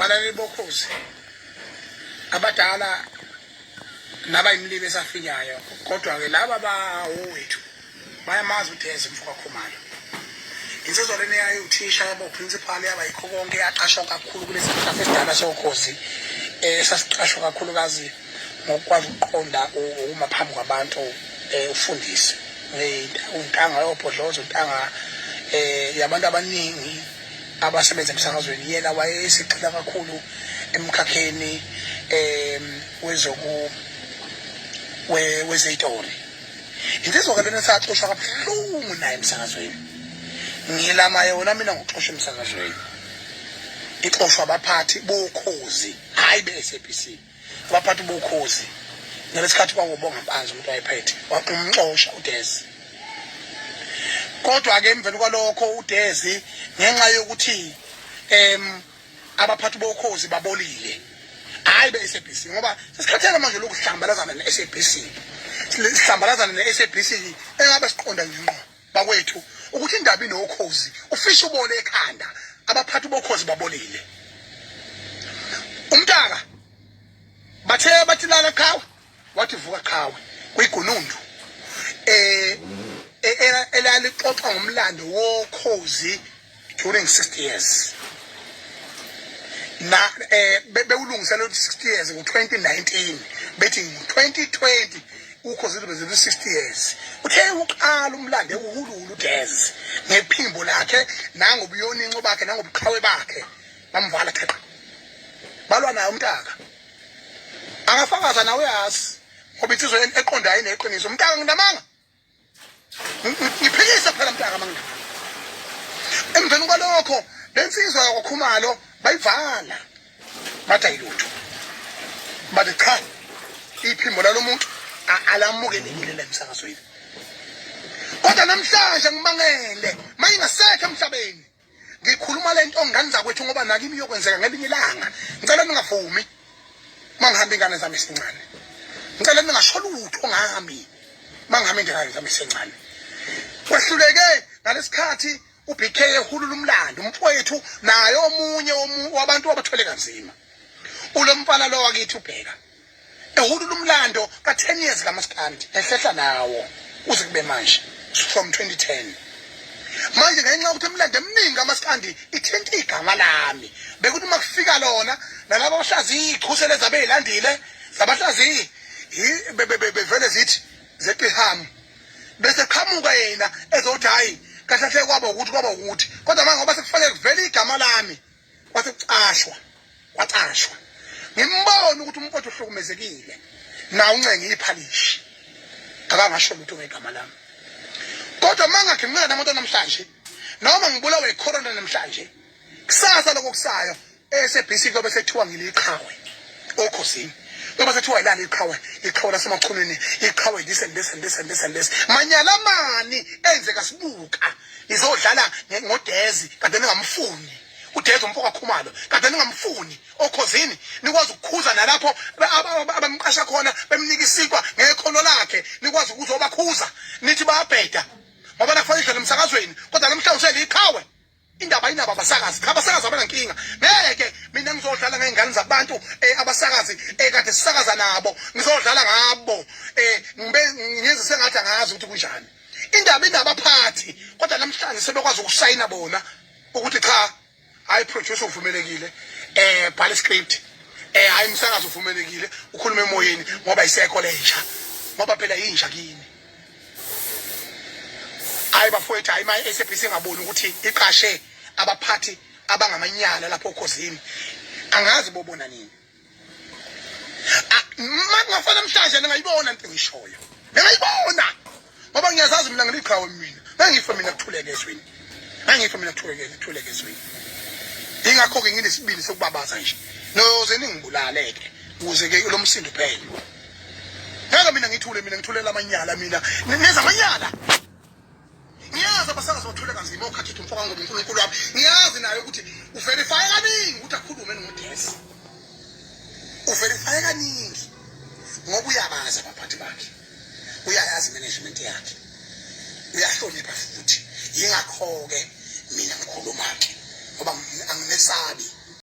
Balaleli bokhozi abadala nabayimlibe esafikayo kodwa ke laba bawethu bayamazi uDeze Mfoka Khumalo. Insizwa lena yayo uthisha yabo principal yaba yikho konke yaqashwa kakhulu kulesi sikhathi esidala sokhozi sasiqashwa kakhulu kazi ngokwazi ukuqonda uma phambi kwabantu ufundise untanga yobhodlozo untanga yabantu abaningi abasebenza emsakazweni yena wayesigxila kakhulu emkhakheni wezitori. Insizwa ke lena saxoshwa kabuhlungu naye emsakazweni. Ngilama yona mina ngoxoshwa emsakazweni. Ixoshwa abaphathi bokhozi hayi be-SABC. Abaphathi bokhozi ngalesikhathi kwakubonga Mpanzi umuntu wayephethe waqumxosha uDeze. Kodwa ke emveni kwalokho uDeze ngenxa yokuthi abaphathi bokhozi babolile hayi be-SABC ngoba sesikhathela manje lokuhlambalazana ne-SABC. Sihlambalazana ne-SABC engabe siqonda ngqo bakwethu ukuthi indaba inokhozi ufisha ubone ekhanda abaphathi bokhozi babolile. Umntaka bathe bathilala qhawe wathi vuka qhawe kuyigunundu elalixoxa ngomlando wokhozi during 60 years na bewulungisela 60 years ngo-2019 bethi ngo-2020 ukhozi lubeze 60 years. Uthe uqala umlando uhululu uDeze ngephimbo lakhe nangobuyoninco bakhe nangobuqhawe bakhe bamvala qheqa balwa naye umntaka angafakaza nawe yazi ngoba insizwa eqondayo ineqiniso. Umntaka ngindamanga ngiphikisa phela umntaka mangindamanga. Emveni kwalokho lensizwa yakwaKhumalo bayivala bathi ayilutho bathi cha iphimbo lalomuntu alamukelekile la emsakazweni. Kodwa namhlanje ngimangele mayingasekho emhlabeni ngikhuluma lento ngani zakwethu ngoba nakimi yokwenzeka ngelinye ilanga. Ngicela ningavumi mangihamba ingane zami esincane. Ngicela ningasho lutho ngami mangihamba ingane zami esincane. Kwehluleke ngalesikhathi uBK ehulula umlando umfowethu nayo omunye wabantu abathwele kanzima. Ulomfana lo wakithi ubheka ehulula umlando ka10 years kaMaskandi ehlehla nawo uze kube manje from 2010. Manje ngenxa ukuthi umlando eminingi kaMaskandi ithinta igama lami bekuthi makufika lona nalabo abahlazi iqhusele zabeyilandile zabahlazi bevele zithi zeqiham bese qhamuka yena ezothi hayi kahle kwaba ukuthi kodwa manje ngoba sekufanele kuvele igama lami wasekucashwa wacashwa ngimbona ukuthi umfowethu uhlukumezekile na uncenge iphalishi akangasho lutho ngegama lami. Kodwa mangakhe ngicela namuntu namhlanje noma ngibulawe icorona namhlanje kusasa lokusayo eSABC kobe sethiwa ngiliqhawe okhosini ngoba sethiwa ilana iqhawe lasemachuneni iqhawe this manyala mani enzeka sibuka izodlala ngoDeze kade ningamfuni uDeze Mfoka Khumalo kade ningamfuni okhosini nikwazi ukukhuza nalapho abamqasha khona bemnika isikwa ngekhono lakhe nikwazi ukuthi obakhuza nithi bayabheda ngoba nakufanele emsakazweni kodwa namhlanje useliqhawe indaba inaba abasakazi abasakazi abanankinga ngeke mina ngizodlala ngengane zabantu abasakazi kade sisakaza nabo ngizodlala ngabo ngiyenze sengathi angazi ukuthi kunjani indaba inabaphathi kodwa namhlanje sebekwazi ukusayina bona ukuthi cha hayi producer uvumelekile bhala script hayi umsakazi uvumelekile ukhuluma emoyeni ngoba isekho lensha ngoba phela insha kini hayi bafowethu hayi my SABC ngaboni ukuthi iqashe abaphathi abangamanyala lapho okhosini angazi bobona nini mangafana namhlanje ngayibona into ngishoyo ngayibona ngoba ngiyazazi mina ngiliqhawe mina ngifa mina kuthuleke ezweni kuthuleke ezweni ingakho ke nginesibili sokubabaza nje noze ningibulaleke ukuze ke lo msindo phela ngeke mina ngithulela amanyala mina neza amanyala ngiyazi abasakazi bathule kanzima okhathitha umfoka ngoba uNkulunkulu wami ngiyazi nayo ukuthi uverify kaningi ukuthi akhulume ngoDeze uverify kaningi ngoba uyabaza abaphathi bakhe uyayazi management yakhe uyahlonipha futhi ingakho ke mina ngikhuluma ke ngoba anginesabi